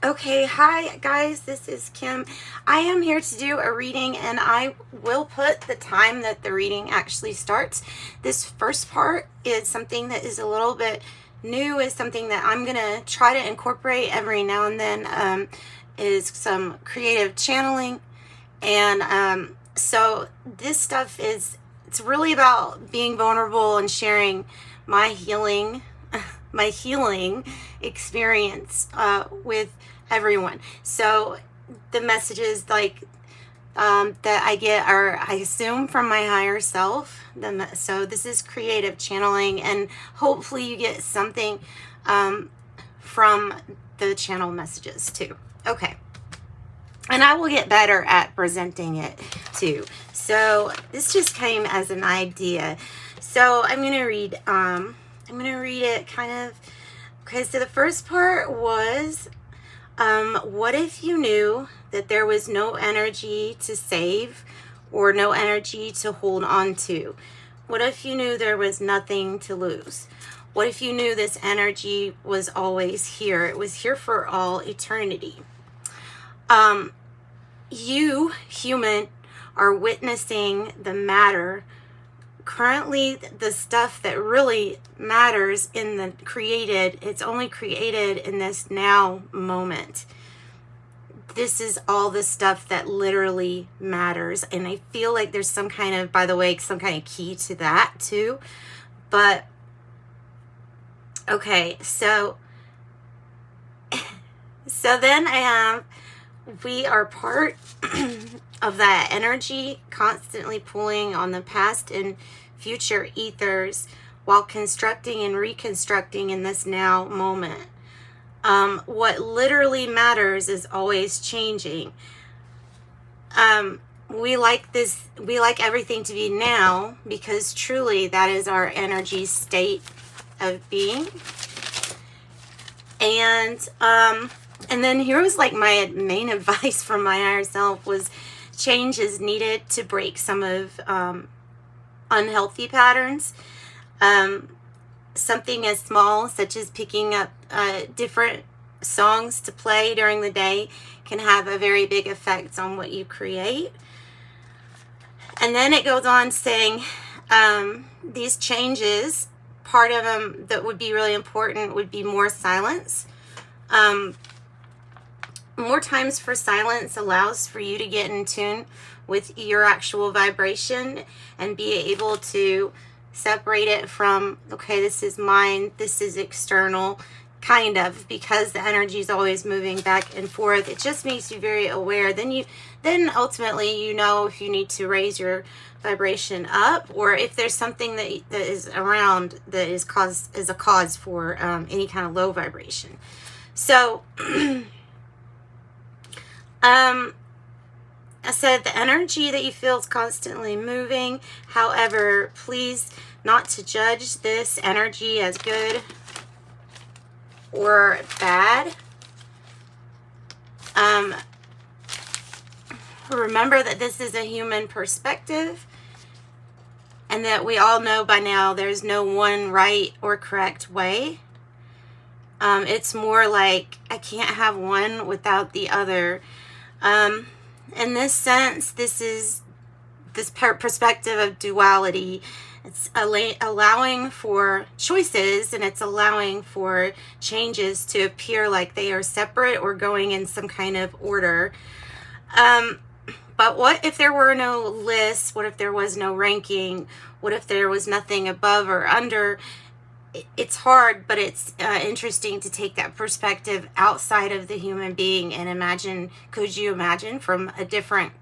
Okay, hi guys, this is Kim. I am here to do a reading, and I will put the time that the reading actually starts. This first part is something that is a little bit new, is something that I'm going to try to incorporate every now and then, is some creative channeling. And so this stuff it's really about being vulnerable and sharing my healing experience with everyone. So the messages that I get are, I assume, from my higher self. So this is creative channeling, and hopefully you get something from the channel messages too. Okay. And I will get better at presenting it too. So this just came as an idea. So I'm going to read it kind of. Okay, so the first part was, what if you knew that there was no energy to save or no energy to hold on to? What if you knew there was nothing to lose? What if you knew this energy was always here? It was here for all eternity. You, human, are witnessing the matter. Currently, the stuff that really matters in the created, it's only created in this now moment. This is all the stuff that literally matters. And I feel like there's some kind of, by the way, some kind of key to that too. But, okay, so then I have, we are part of that energy constantly pulling on the past and future ethers while constructing and reconstructing in this now moment. What literally matters is always changing. We like everything to be now, because truly that is our energy state of being. And then here was like my main advice from my higher self was, change is needed to break some of unhealthy patterns. Something as small such as picking up different songs to play during the day can have a very big effect on what you create. And then it goes on saying, these changes, part of them that would be really important would be more silence. More times for silence allows for you to get in tune with your actual vibration and be able to separate it from, okay, this is mine, this is external, kind of, because the energy is always moving back and forth. It just makes you very aware. Then ultimately you know if you need to raise your vibration up, or if there's something that is around that is a cause for any kind of low vibration. So I said the energy that you feel is constantly moving. However, please not to judge this energy as good or bad. Remember that this is a human perspective, and that we all know by now there's no one right or correct way. It's more like I can't have one without the other. In this sense, this is this perspective of duality. It's allowing for choices, and it's allowing for changes to appear like they are separate or going in some kind of order. But what if there were no lists? What if there was no ranking? What if there was nothing above or under? It's hard, but it's interesting to take that perspective outside of the human being and imagine, could you imagine from a different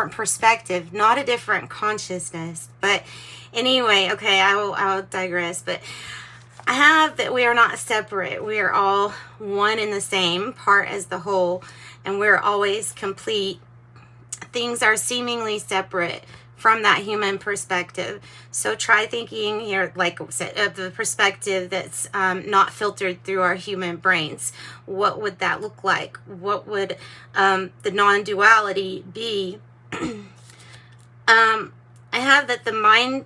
perspective, not a different consciousness. But anyway, okay, I will digress. But I have that we are not separate. We are all one and the same, part as the whole, and we're always complete. Things are seemingly separate from that human perspective. So try thinking here, like I said, of the perspective that's not filtered through our human brains. What would that look like? What would the non-duality be? I have that the mind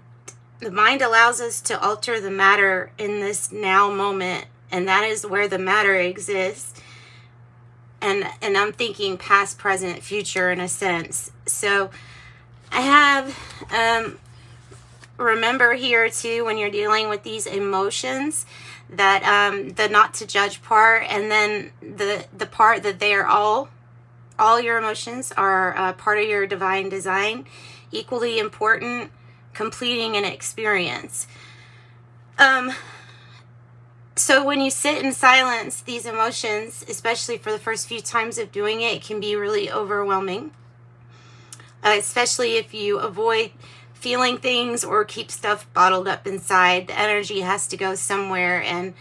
allows us to alter the matter in this now moment and that is where the matter exists. And I'm thinking past, present, future in a sense. So I have, remember here too, when you're dealing with these emotions, that the not to judge part, and then the part that they are all your emotions are part of your divine design, equally important, completing an experience. So when you sit in silence, these emotions, especially for the first few times of doing it, can be really overwhelming. Especially if you avoid feeling things or keep stuff bottled up inside. The energy has to go somewhere, and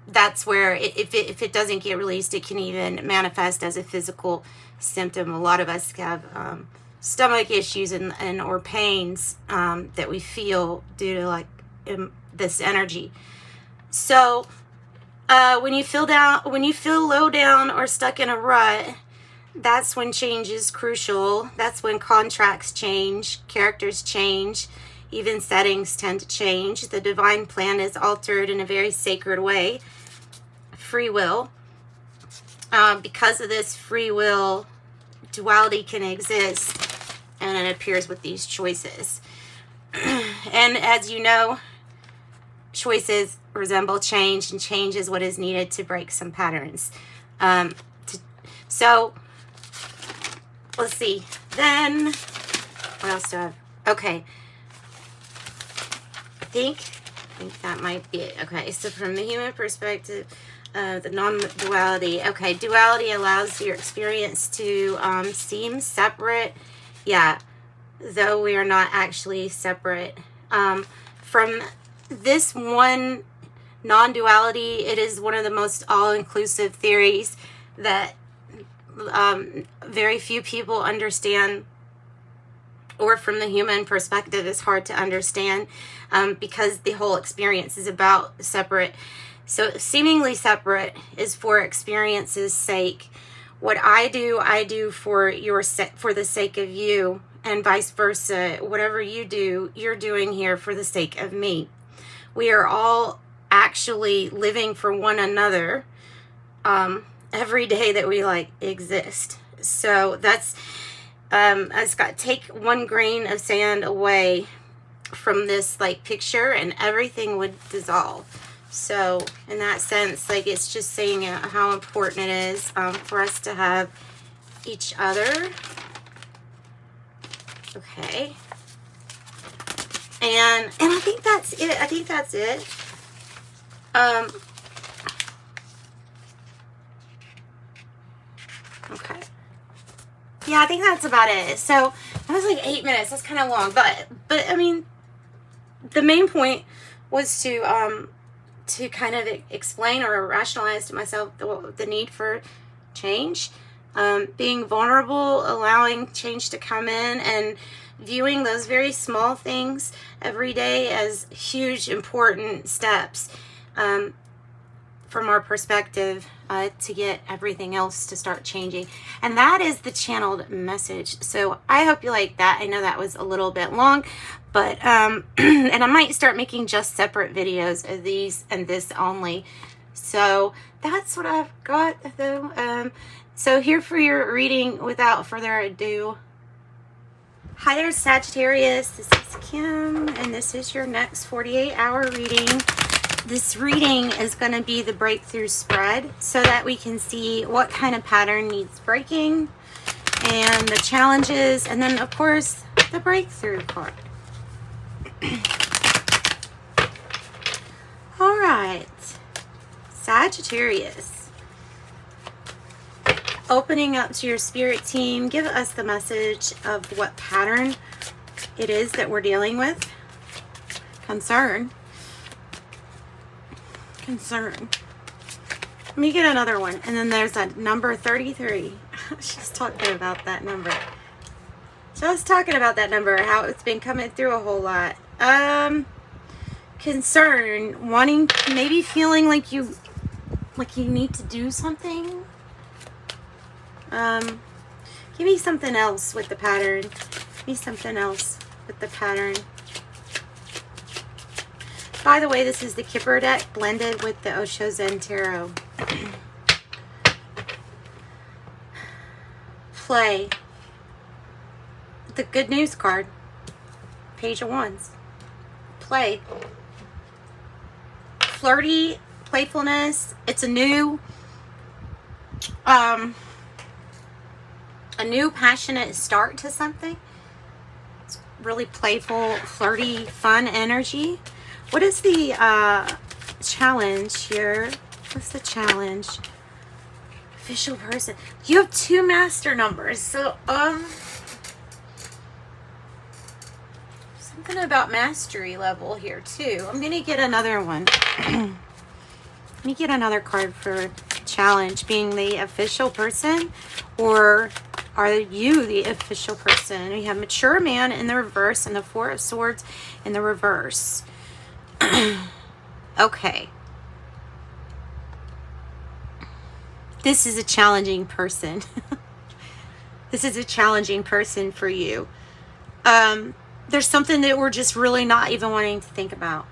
that's where if it doesn't get released, it can even manifest as a physical symptom. A lot of us have stomach issues and or pains that we feel due to like this energy. So when you feel low down or stuck in a rut, that's when change is crucial. That's when contracts change, characters change, even settings tend to change. The divine plan is altered in a very sacred way. Free will. Because of this free will, duality can exist, and it appears with these choices. And as you know, choices resemble change, and change is what is needed to break some patterns. So let's see. Then what else do I have? Okay. I think that might be it. Okay, so from the human perspective, the non-duality. Okay, duality allows your experience to seem separate. Yeah, though we are not actually separate. From this one non-duality, it is one of the most all-inclusive theories that very few people understand, or from the human perspective is hard to understand, because the whole experience is about separate. So seemingly separate is for experience's sake. What I do for the sake of you, and vice versa. Whatever you do, you're doing here for the sake of me. We are all actually living for one another every day that we exist. So that's I just take one grain of sand away from this picture, and everything would dissolve. So in that sense, it's just saying how important it is for us to have each other. Okay. And I think that's it. Okay. Yeah, I think that's about it. So that was 8 minutes. That's kind of long, but I mean, the main point was to kind of explain or rationalize to myself the need for change, being vulnerable, allowing change to come in, and viewing those very small things every day as huge, important steps from our perspective to get everything else to start changing. And that is the channeled message. So I hope you like that. I know that was a little bit long, but and I might start making just separate videos of these and this only. So that's what I've got though. So here for your reading, without further ado. Hi there, Sagittarius. This is Kim, and this is your next 48-hour reading. This reading is going to be the breakthrough spread, so that we can see what kind of pattern needs breaking, and the challenges, and then of course the breakthrough part. All right, Sagittarius. Opening up to your spirit team, give us the message of what pattern it is that we're dealing with. Concern. Let me get another one. And then there's that number 33. She's talking about that number. How it's been coming through a whole lot. Concern. Wanting, maybe feeling like you need to do something. Give me something else with the pattern. By the way, this is the Kipper deck blended with the Osho Zen Tarot. Play. The good news card. Page of Wands. Play. Flirty, playfulness. It's a new passionate start to something. It's really playful, flirty, fun energy. What is the challenge here? What's the challenge? Official person. You have 2 master numbers. So, something about mastery level here, too. I'm going to get another one. Let me get another card for challenge. Being the official person, or are you the official person? We have mature man in the reverse and the 4 of Swords in the reverse. Okay. This is a challenging person. This is a challenging person for you. There's something that we're just really not even wanting to think about.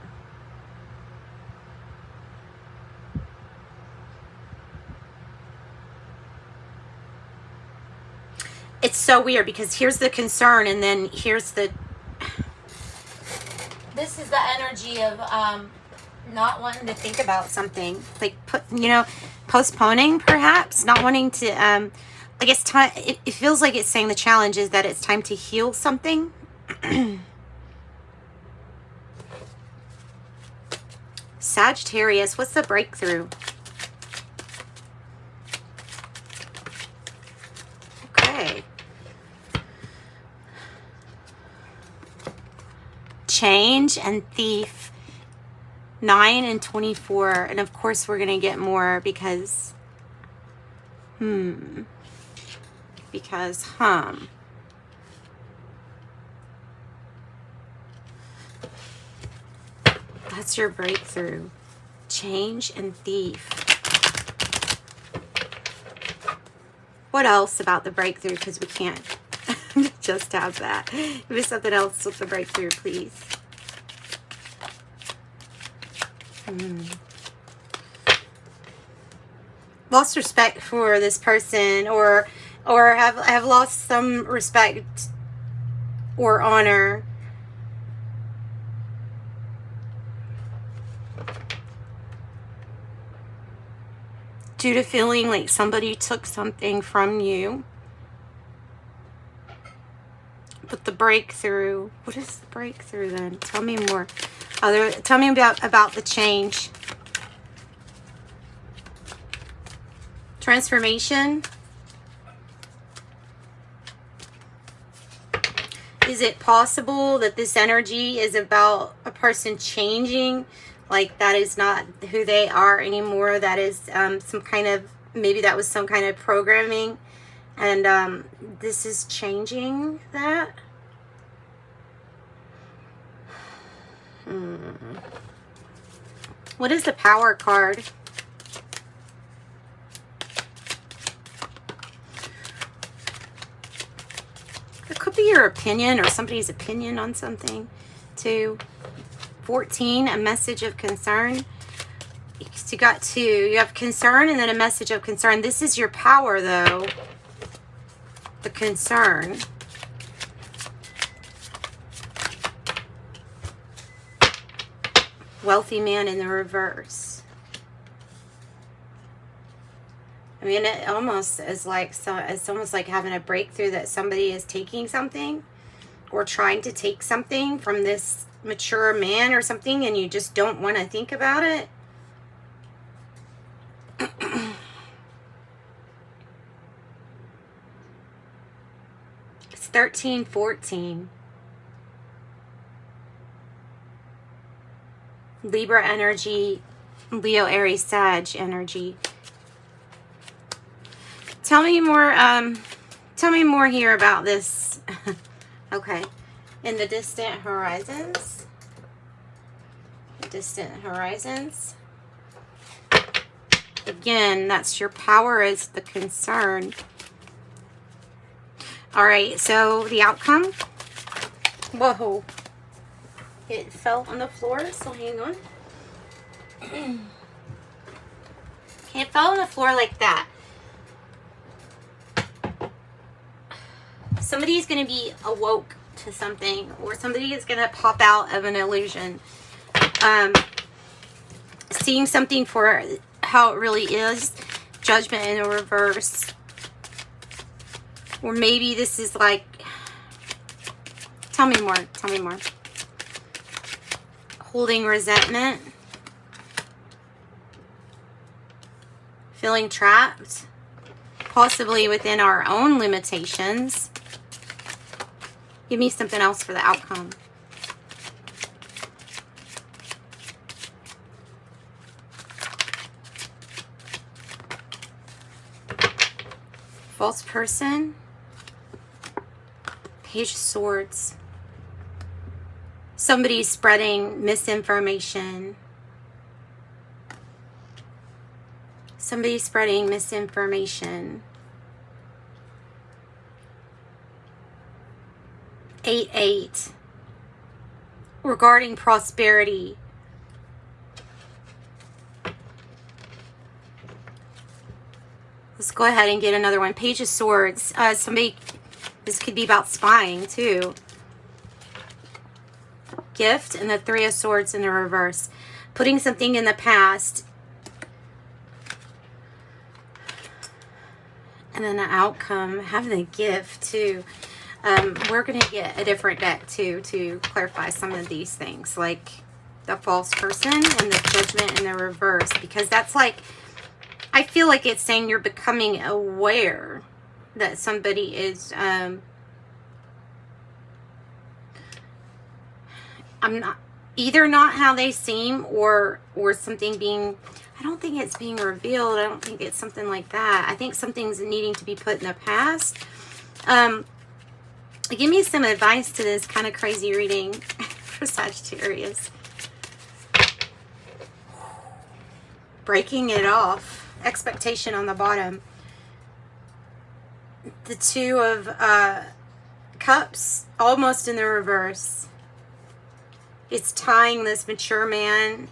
It's so weird because here's the concern and then here's the... This is the energy of not wanting to think about something. Like, postponing perhaps. Not wanting to... I guess time. It feels like it's saying the challenge is that it's time to heal something. Sagittarius, what's the breakthrough? Okay. Change and thief. 9 and 24. And of course we're going to get more because... That's your breakthrough. Change and thief. What else about the breakthrough? Because we can't just have that. Give me something else with the breakthrough, please. Lost respect for this person, or have lost some respect or honor. Due to feeling like somebody took something from you. But the breakthrough, what is the breakthrough then? Tell me more. Tell me about the change. Transformation. Is it possible that this energy is about a person changing? Like that is not who they are anymore. That is some kind of, maybe that was some kind of programming. And this is changing that. What is the Power card? It could be your opinion or somebody's opinion on something too. 14, a message of concern. You got 2. You have concern and then a message of concern. This is your power though. The concern. Wealthy man in the reverse. I mean, it almost is like, it's almost like having a breakthrough that somebody is taking something or trying to take something from this mature man or something, and you just don't want to think about it. It's 13, 14. Libra energy, Leo, Aries, Sag energy. Tell me more here about this. Okay. In the distant horizons. Distant horizons. Again, that's your power is the concern. All right, so the outcome. Whoa. It fell on the floor, so hang on. Okay, it fell on the floor like that. Somebody is going to be awoke to something, or somebody is going to pop out of an illusion. Seeing something for how it really is. Judgment in a reverse. Or maybe this is like... Tell me more. Tell me more. Holding resentment. Feeling trapped. Possibly within our own limitations. Give me something else for the outcome. False person. Page of Swords. Somebody's spreading misinformation. Somebody's spreading misinformation. 8-8. Regarding prosperity. Let's go ahead and get another one. Page of Swords. Somebody, this could be about spying too. Gift and the Three of Swords in the reverse. Putting something in the past. And then the outcome, having the gift too. We're going to get a different deck too to clarify some of these things. Like the false person and the judgment in the reverse. Because that's like, I feel like it's saying you're becoming aware that somebody is, I'm not, either not how they seem or something being, I don't think it's being revealed. I don't think it's something like that. I think something's needing to be put in the past. Give me some advice to this kind of crazy reading for Sagittarius. Breaking it off. Expectation on the bottom. The Two of Cups almost in the reverse. It's tying this mature man,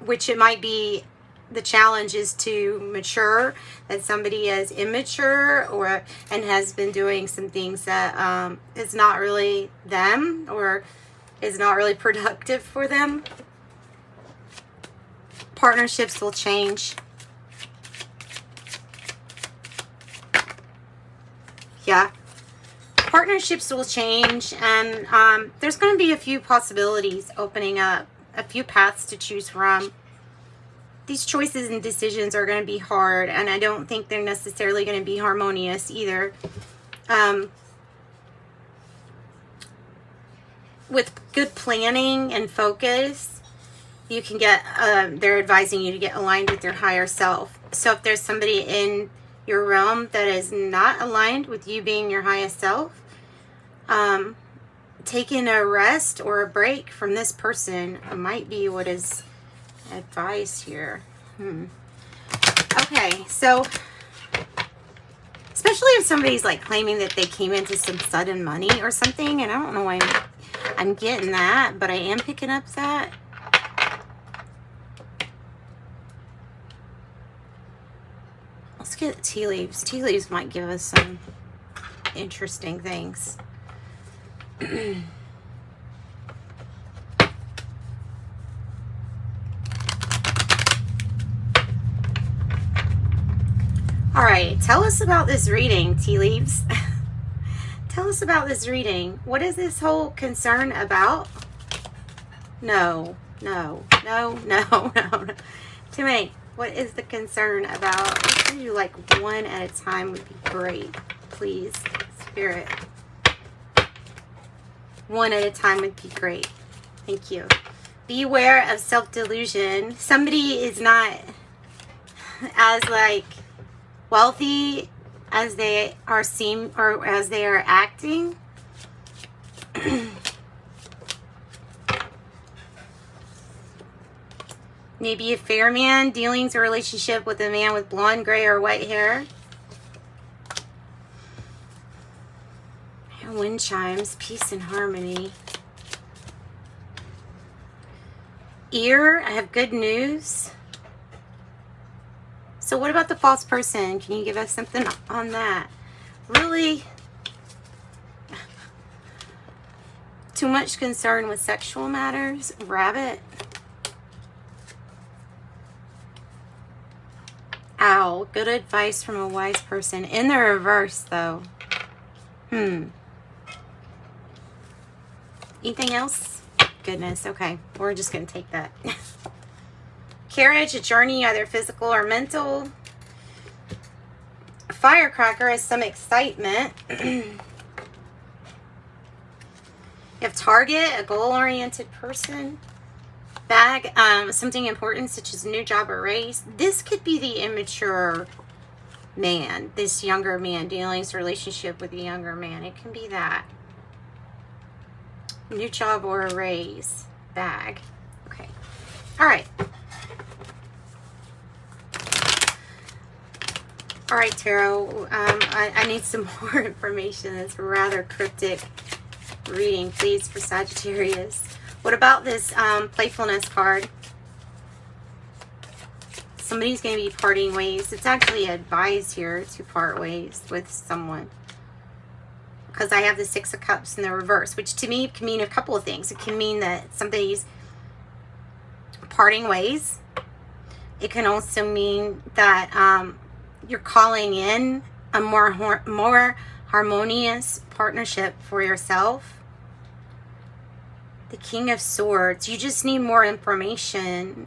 which it might be the challenge is to mature, that somebody is immature and has been doing some things that is not really them or is not really productive for them. Partnerships will change. Yeah. Partnerships will change, and there's going to be a few possibilities opening up, a few paths to choose from. These choices and decisions are going to be hard, and I don't think they're necessarily going to be harmonious either. With good planning and focus, you can get, they're advising you to get aligned with your higher self. So if there's somebody in your realm that is not aligned with you being your highest self, taking a rest or a break from this person might be what is advice here. Okay, so especially if somebody's like claiming that they came into some sudden money or something, and I don't know why I'm getting that, but I am picking up that. Let's get tea leaves. Tea leaves might give us some interesting things. All right, tell us about this reading, tea leaves. Tell us about this reading. What is this whole concern about? No. Too many. What is the concern about? Let's do like one at a time would be great. Please, Spirit. One at a time would be great. Thank you. Beware of self-delusion. Somebody is not as like wealthy as they are as they are acting. Maybe a fair man, dealings or relationship with a man with blonde, gray, or white hair. Wind chimes, peace and harmony. ear. I have good news. So what about the false person? Can you give us something on that? Really? Too much concern with sexual matters? Rabbit? Owl. Good advice from a wise person. In the reverse, though. Anything else? Goodness. Okay. We're just going to take that. Carriage, a journey, either physical or mental. A firecracker is some excitement. You have target, a goal-oriented person. Bag, something important such as a new job or raise. This could be the immature man, this younger man, dealing with a relationship with a younger man. It can be that. New job or a raise. Bag. Okay. All right. All right, Tarot. I need some more information. It's rather cryptic reading, please, for Sagittarius. What about this playfulness card? Somebody's going to be parting ways. It's actually advised here to part ways with someone. Because I have the Six of Cups in the reverse, which to me can mean a couple of things. It can mean that somebody's parting ways. It can also mean that you're calling in a more harmonious partnership for yourself. The King of Swords. You just need more information.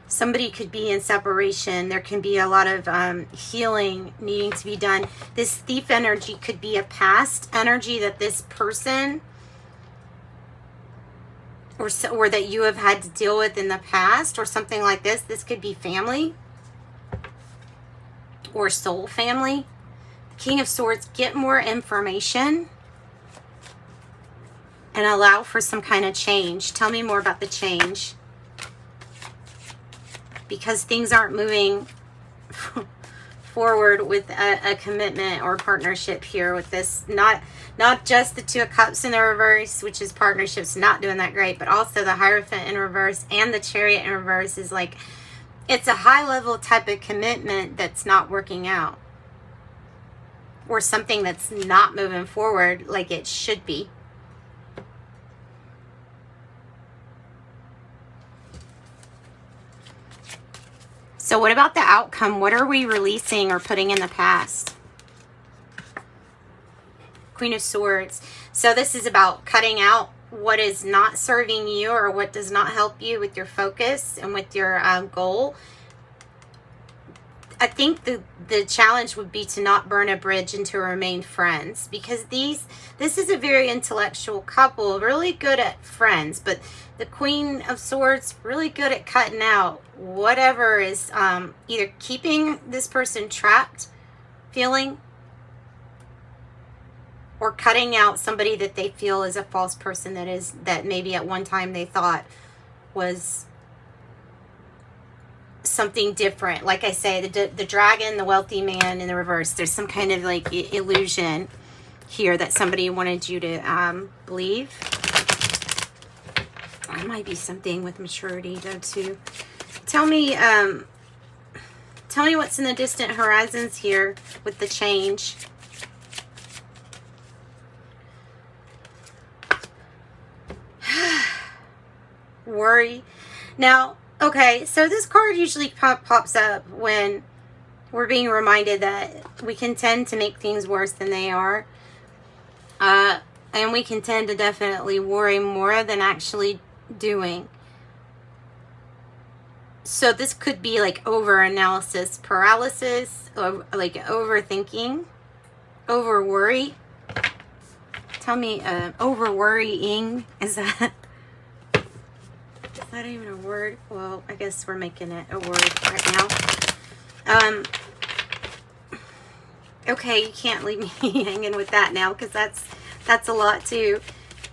Somebody could be in separation. There can be a lot of healing needing to be done. This thief energy could be a past energy that this person or that you have had to deal with in the past or something like this. This could be family or soul family. The King of Swords, get more information and allow for some kind of change. Tell me more about the change. Because things aren't moving forward with a commitment or partnership here with this. Not just the Two of Cups in the reverse, which is partnerships not doing that great, but also the Hierophant in reverse and the Chariot in reverse is like, it's a high level type of commitment that's not working out. Or something that's not moving forward like it should be. So what about the outcome? What are we releasing or putting in the past? Queen of Swords. So this is about cutting out what is not serving you or what does not help you with your focus and with your goal. I think the challenge would be to not burn a bridge and to remain friends, because this is a very intellectual couple, really good at friends, but the Queen of Swords, really good at cutting out whatever is either keeping this person trapped feeling or cutting out somebody that they feel is a false person that maybe at one time they thought was something different. Like I say, the dragon, the wealthy man in the reverse, there's some kind of like illusion here that somebody wanted you to believe. There might be something with maturity though too. Tell me what's in the distant horizons here with the change. Worry. Now, okay, so this card usually pops up when we're being reminded that we can tend to make things worse than they are. And we can tend to definitely worry more than actually doing. So this could be like over-analysis paralysis, or like overthinking, over-worry. Tell me, over-worrying, is that even a word? Well, I guess we're making it a word right now. Okay, you can't leave me hanging with that now, because that's a lot too.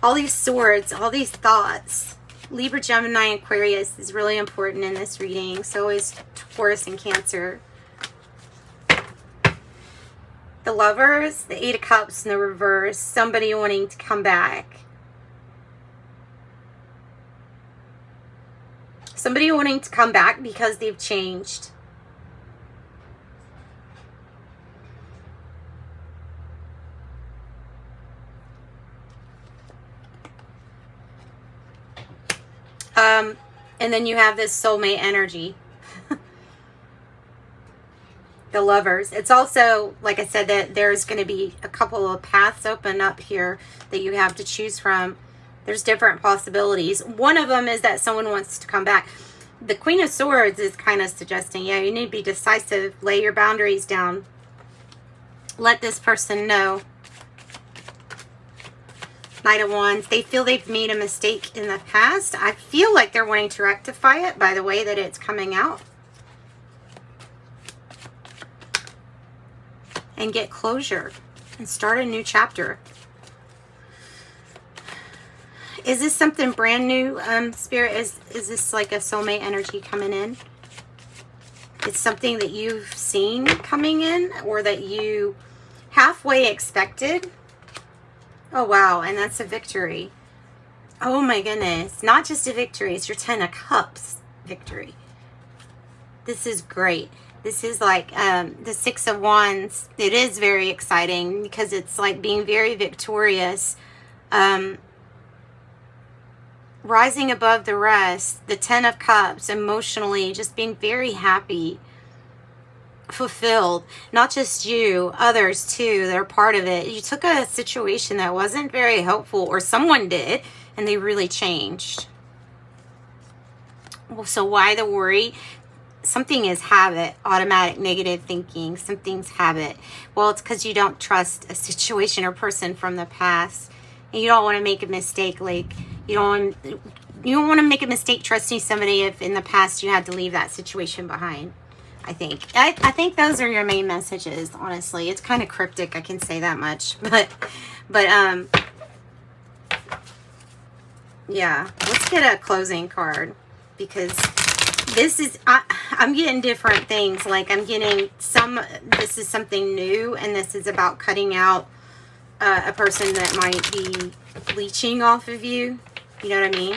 All these swords, all these thoughts. Libra, Gemini, Aquarius is really important in this reading. So is Taurus and Cancer. The Lovers, the Eight of Cups in the reverse. Somebody wanting to come back. Somebody wanting to come back because they've changed. And then you have this soulmate energy. The Lovers. It's also, like I said, that there's going to be a couple of paths open up here that you have to choose from. There's different possibilities. One of them is that someone wants to come back. The Queen of Swords is kind of suggesting, yeah, you need to be decisive. Lay your boundaries down. Let this person know. Knight of Wands. They feel they've made a mistake in the past. I feel like they're wanting to rectify it by the way that it's coming out. And get closure. And start a new chapter. Is this something brand new, Spirit? Is this like a soulmate energy coming in? It's something that you've seen coming in or that you halfway expected? Oh, wow. And that's a victory. Oh, my goodness. Not just a victory. It's your 10 of Cups victory. This is great. This is like the 6 of Wands. It is very exciting because it's like being very victorious. Rising above the rest. The 10 of Cups, emotionally, just being very happy. Fulfilled. Not just you, others too that are part of it. You took a situation that wasn't very helpful, or someone did, and they really changed. Well, so why the worry? Something is habit, automatic negative thinking. Something's habit. Well, it's because you don't trust a situation or person from the past, and you don't want to make a mistake. Like you don't want to make a mistake trusting somebody if in the past you had to leave that situation behind. I think those are your main messages, honestly. It's kind of cryptic, I can say that much. But yeah, let's get a closing card because this is, I'm getting different things. Like I'm getting this is something new, and this is about cutting out a person that might be leeching off of you. You know what I mean?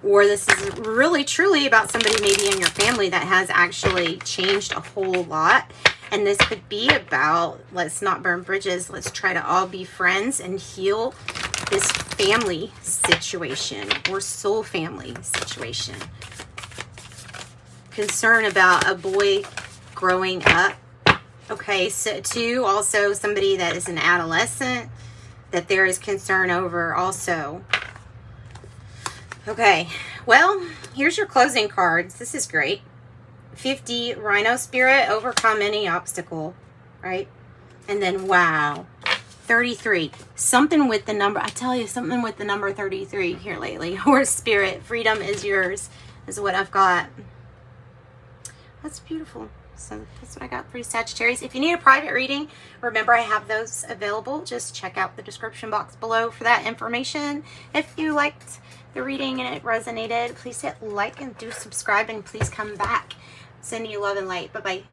Or this is really truly about somebody maybe in your family that has actually changed a whole lot. And this could be about, let's not burn bridges. Let's try to all be friends and heal this family situation or soul family situation. Concern about a boy growing up. Okay, so too, also somebody that is an adolescent that there is concern over also. Okay, well, here's your closing cards. This is great. 50, Rhino Spirit, overcome any obstacle, right? And then, wow, 33. Something with the number, I tell you, something with the number 33 here lately. Or Spirit, freedom is yours, is what I've got. That's beautiful. So that's what I got for you, Sagittarius. If you need a private reading, remember I have those available. Just check out the description box below for that information. If you liked the reading and it resonated, please hit like and do subscribe, and please come back. Sending you love and light. Bye-bye.